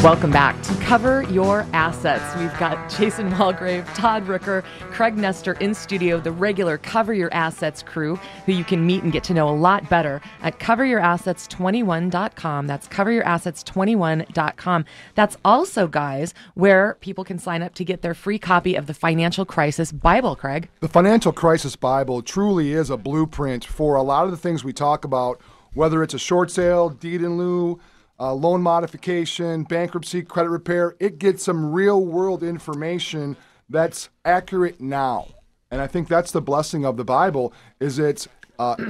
Welcome back to Cover Your Assets. We've got Jason Walgrave, Todd Rooker, Craig Nestor in studio, the regular Cover Your Assets crew, who you can meet and get to know a lot better at coveryourassets21.com. That's coveryourassets21.com. That's also, guys, where people can sign up to get their free copy of the Financial Crisis Bible, Craig. The Financial Crisis Bible truly is a blueprint for a lot of the things we talk about, whether it's a short sale, deed in lieu, loan modification, bankruptcy, credit repair. It gets some real-world information that's accurate now. And I think that's the blessing of the Bible, is it's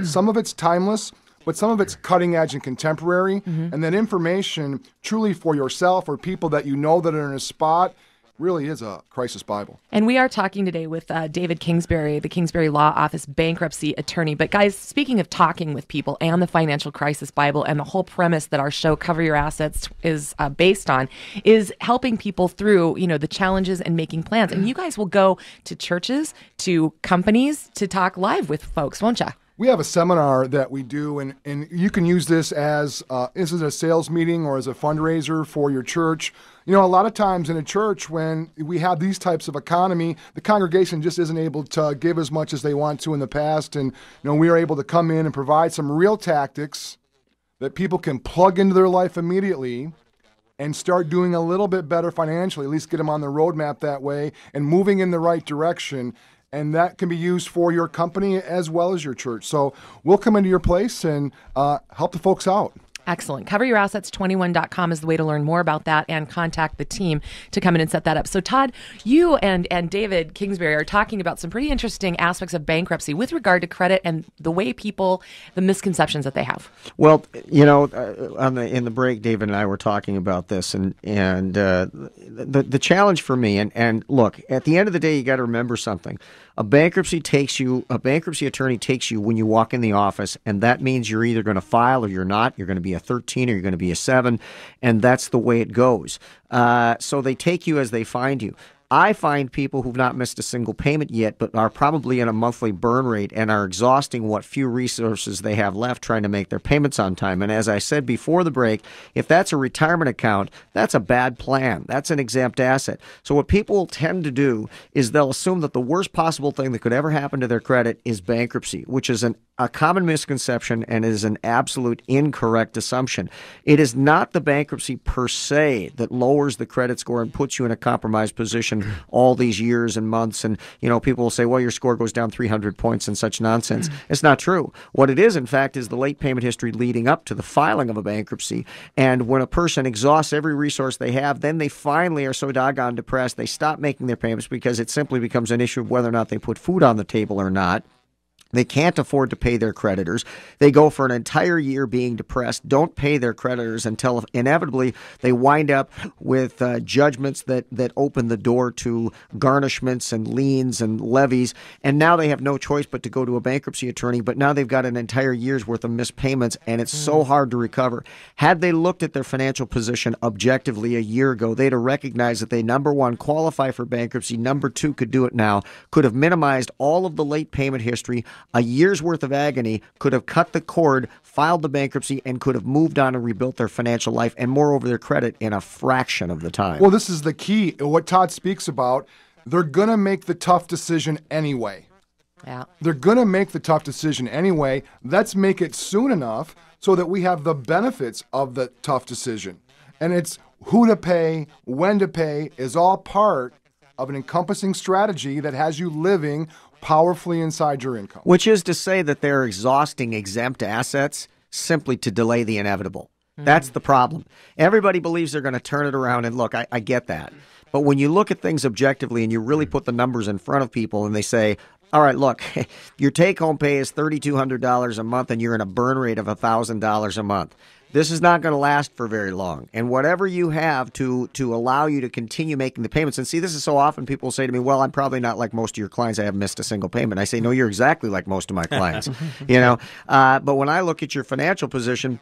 some of it's timeless, but some of it's cutting edge and contemporary. And that information truly for yourself or people that you know that are in a spot really is a crisis Bible. And we are talking today with David Kingsbury, the Kingsbury Law Office bankruptcy attorney. But guys, speaking of talking with people and the Financial Crisis Bible, and the whole premise that our show Cover Your Assets is based on, is helping people through, the challenges and making plans. And you guys will go to churches, to companies, to talk live with folks, won't you? We have a seminar that we do, and you can use this as this is a sales meeting or as a fundraiser for your church. A lot of times in a church, when we have these types of economy, the congregation just isn't able to give as much as they want to in the past. And, we are able to come in and provide some real tactics that people can plug into their life immediately and start doing a little bit better financially, at least get them on the roadmap that way and moving in the right direction. And that can be used for your company as well as your church. So we'll come into your place and help the folks out. Excellent. Coveryourassets21.com is the way to learn more about that and contact the team to come in and set that up. So, Todd, you and David Kingsbury are talking about some pretty interesting aspects of bankruptcy with regard to credit and the way the misconceptions that they have. Well, in the break, David and I were talking about this, and the challenge for me, and look, at the end of the day, you got to remember something. A bankruptcy attorney takes you when you walk in the office, and that means you're either going to file or you're not. You're going to be a 13 or you're going to be a 7, and that's the way it goes. So they take you as they find you. I find people who've not missed a single payment yet, but are probably in a monthly burn rate and are exhausting what few resources they have left trying to make their payments on time. And as I said before the break, if that's a retirement account, that's a bad plan. That's an exempt asset. So what people will tend to do is they'll assume that the worst possible thing that could ever happen to their credit is bankruptcy, which is a common misconception and is an absolute incorrect assumption. It is not the bankruptcy per se that lowers the credit score and puts you in a compromised position all these years and months. And, people will say, well, your score goes down 300 points and such nonsense. It's not true. What it is, in fact, is the late payment history leading up to the filing of a bankruptcy. And when a person exhausts every resource they have, then they finally are so doggone depressed, they stop making their payments because it simply becomes an issue of whether or not they put food on the table or not. They can't afford to pay their creditors. They go for an entire year being depressed, don't pay their creditors until inevitably they wind up with judgments that open the door to garnishments and liens and levies. And now they have no choice but to go to a bankruptcy attorney. But now they've got an entire year's worth of missed payments, and it's so hard to recover. Had they looked at their financial position objectively a year ago, they'd have recognized that they, number one, qualify for bankruptcy, number two, could do it now, could have minimized all of the late payment history, a year's worth of agony, could have cut the cord, filed the bankruptcy, and could have moved on and rebuilt their financial life and moreover their credit in a fraction of the time. Well, this is the key. What Todd speaks about, they're going to make the tough decision anyway. Yeah. They're going to make the tough decision anyway. Let's make it soon enough so that we have the benefits of the tough decision. And it's who to pay, when to pay is all part of an encompassing strategy that has you living powerfully inside your income. Which is to say that they're exhausting exempt assets simply to delay the inevitable. That's the problem. Everybody believes they're going to turn it around, and look, I get that. But when you look at things objectively and you really put the numbers in front of people and they say, all right, look, your take-home pay is $3,200 a month and you're in a burn rate of $1,000 a month. This is not going to last for very long. And whatever you have to allow you to continue making the payments, and see, this is so often people say to me, well, I'm probably not like most of your clients. I haven't missed a single payment. I say, no, you're exactly like most of my clients. But when I look at your financial position,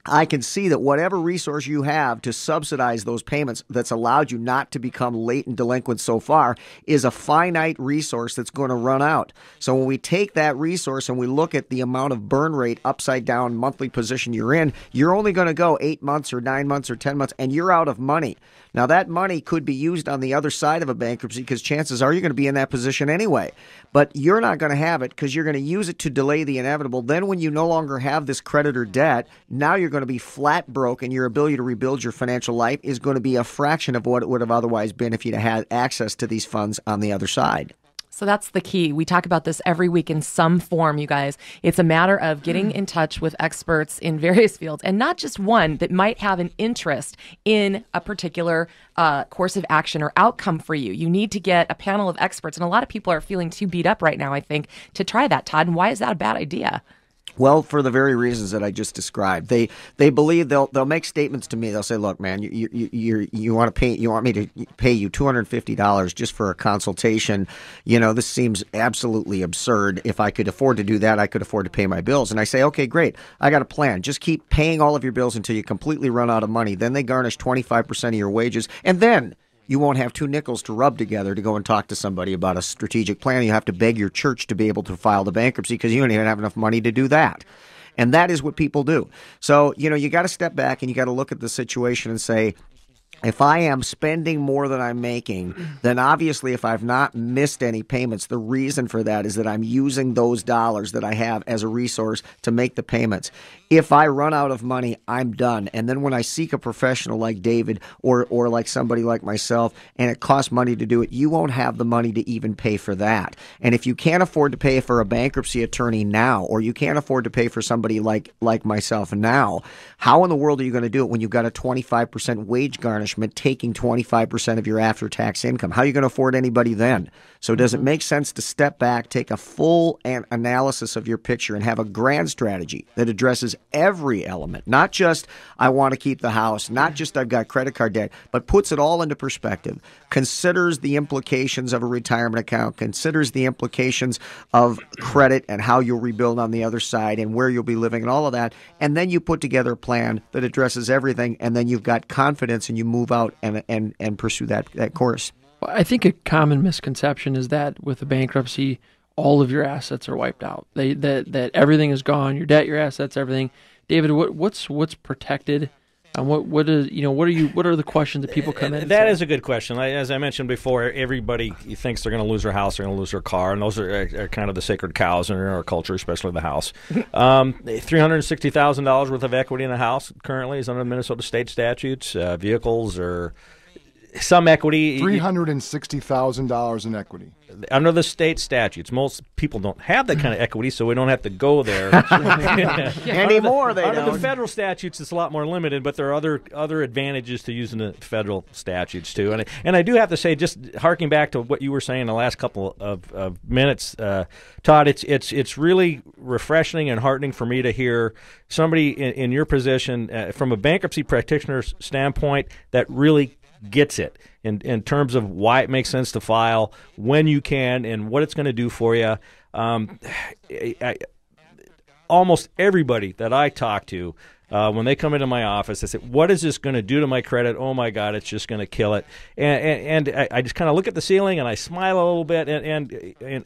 I can see that whatever resource you have to subsidize those payments that's allowed you not to become late and delinquent so far is a finite resource that's going to run out. So when we take that resource and we look at the amount of burn rate upside down monthly position you're in, you're only going to go 8 months or 9 months or 10 months, and you're out of money. Now, that money could be used on the other side of a bankruptcy because chances are you're going to be in that position anyway. But you're not going to have it because you're going to use it to delay the inevitable. Then when you no longer have this creditor debt, now you're going to be flat broke, and your ability to rebuild your financial life is going to be a fraction of what it would have otherwise been if you'd had access to these funds on the other side. So that's the key. We talk about this every week in some form, you guys. It's a matter of getting in touch with experts in various fields, and not just one that might have an interest in a particular course of action or outcome for you. You need to get a panel of experts, and a lot of people are feeling too beat up right now, I think, to try that, Todd. And why is that a bad idea? Well, for the very reasons that I just described, they believe they'll make statements to me. They'll say, "Look, man, you want me to pay you $250 just for a consultation? This seems absolutely absurd. If I could afford to do that, I could afford to pay my bills." And I say, "Okay, great. I got a plan. Just keep paying all of your bills until you completely run out of money. Then they garnish 25% of your wages, and then you won't have two nickels to rub together to go and talk to somebody about a strategic plan. You have to beg your church to be able to file the bankruptcy because you don't even have enough money to do that." And that is what people do. So, you got to step back and you got to look at the situation and say, if I am spending more than I'm making, then obviously if I've not missed any payments, the reason for that is that I'm using those dollars that I have as a resource to make the payments. If I run out of money, I'm done. And then when I seek a professional like David or like somebody like myself, and it costs money to do it, you won't have the money to even pay for that. And if you can't afford to pay for a bankruptcy attorney now, or you can't afford to pay for somebody like myself now, how in the world are you going to do it when you've got a 25% wage garnishment taking 25% of your after-tax income? How are you going to afford anybody then? So does it make sense to step back, take a full analysis of your picture, and have a grand strategy that addresses every element, not just I want to keep the house, not just I've got credit card debt, but puts it all into perspective, considers the implications of a retirement account, considers the implications of credit and how you'll rebuild on the other side and where you'll be living and all of that, and then you put together a plan that addresses everything, and then you've got confidence and you move out and pursue that course. Well, I think a common misconception is that with a bankruptcy, all of your assets are wiped out. That everything is gone, your debt, your assets, everything. David, what's protected? And what are the questions that people come in? That is a good question. As I mentioned before, everybody thinks they're going to lose their house, they're going to lose their car, and those are kind of the sacred cows in our culture, especially the house. $360,000 worth of equity in a house currently is under Minnesota state statutes. Vehicles or some equity. $360,000 in equity. Under the state statutes. Most people don't have that kind of equity, so we don't have to go there. Anymore, they Under don't. the federal statutes, it's a lot more limited, but there are other advantages to using the federal statutes, too. And I do have to say, just harking back to what you were saying the last couple of minutes, Todd, it's really refreshing and heartening for me to hear somebody in your position, from a bankruptcy practitioner's standpoint, that really gets it in terms of why it makes sense to file, when you can, and what it's going to do for you. Almost everybody that I talk to, when they come into my office, they say, "What is this going to do to my credit? Oh my God, it's just going to kill it." And I just kind of look at the ceiling and I smile a little bit, and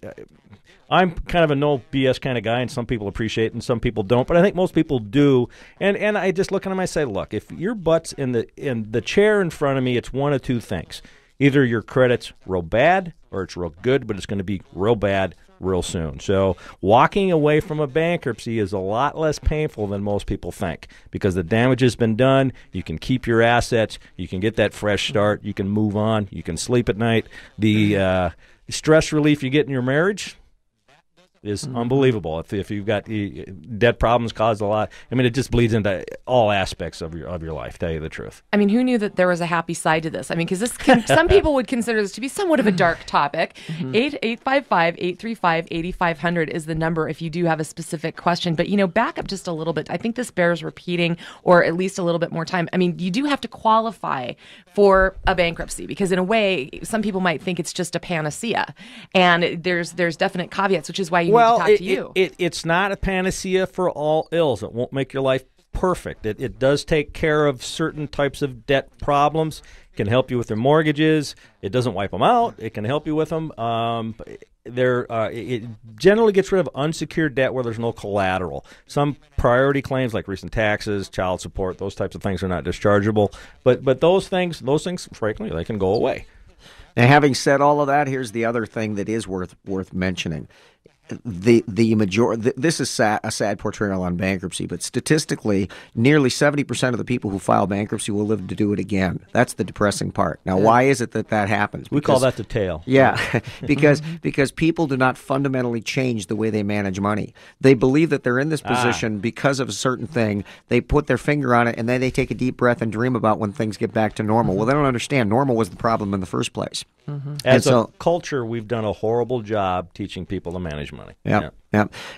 I'm kind of a no BS kind of guy, and some people appreciate it and some people don't, but I think most people do. And I just look at them and I say, look, if your butt's in the chair in front of me, it's one of two things. Either your credit's real bad or it's real good, but it's going to be real bad real soon. So walking away from a bankruptcy is a lot less painful than most people think, because the damage has been done. You can keep your assets. You can get that fresh start. You can move on. You can sleep at night. The stress relief you get in your marriage is unbelievable. If you've got debt problems caused a lot, I mean, it just bleeds into all aspects of your life, to tell you the truth. I mean, who knew that there was a happy side to this? I mean, because some people would consider this to be somewhat of a dark topic. 855-835-8500 is the number if you do have a specific question. But, back up just a little bit. I think this bears repeating, or at least a little bit more time. I mean, you do have to qualify for a bankruptcy, because in a way, some people might think it's just a panacea. And there's definite caveats, which is why you need to talk to you. It's not a panacea for all ills. It won't make your life perfect. It does take care of certain types of debt problems. It can help you with their mortgages. It doesn't wipe them out. It can help you with them. It generally gets rid of unsecured debt where there's no collateral. Some priority claims like recent taxes, child support, those types of things are not dischargeable. But those things, frankly, they can go away. Now, having said all of that, here's the other thing that is worth mentioning. This is a sad portrayal on bankruptcy, but statistically, nearly 70% of the people who file bankruptcy will live to do it again. That's the depressing part. Now, why is it that happens? We call that the tail. Yeah, because people do not fundamentally change the way they manage money. They believe that they're in this position because of a certain thing. They put their finger on it, and then they take a deep breath and dream about when things get back to normal. Well, they don't understand. Normal was the problem in the first place. As a culture, we've done a horrible job teaching people to manage money. Yeah.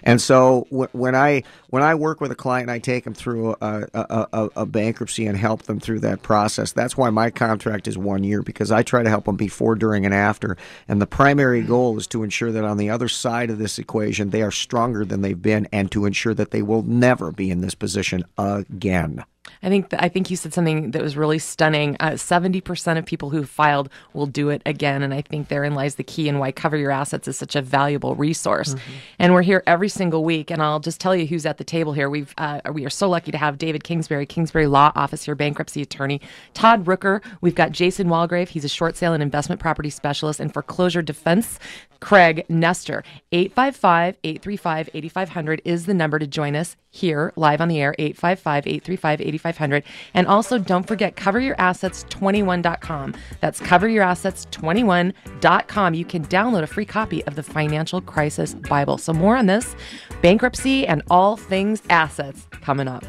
And so when I work with a client and I take them through a bankruptcy and help them through that process, that's why my contract is 1 year, because I try to help them before, during, and after. And the primary goal is to ensure that on the other side of this equation, they are stronger than they've been, and to ensure that they will never be in this position again. I think you said something that was really stunning. 70% of people who filed will do it again, and I think therein lies the key and why Cover Your Assets is such a valuable resource. And we're here every single week, and I'll just tell you who's at the table here. We are so lucky to have David Kingsbury, Kingsbury Law Office here, bankruptcy attorney. Todd Rooker. We've got Jason Walgrave. He's a short sale and investment property specialist and foreclosure defense. Craig Nestor. 855-835-8500 is the number to join us here live on the air. 855-835-8500. And also, don't forget, coveryourassets21.com. That's coveryourassets21.com. You can download a free copy of the Financial Crisis Bible. So more on this, bankruptcy, and all things assets coming up.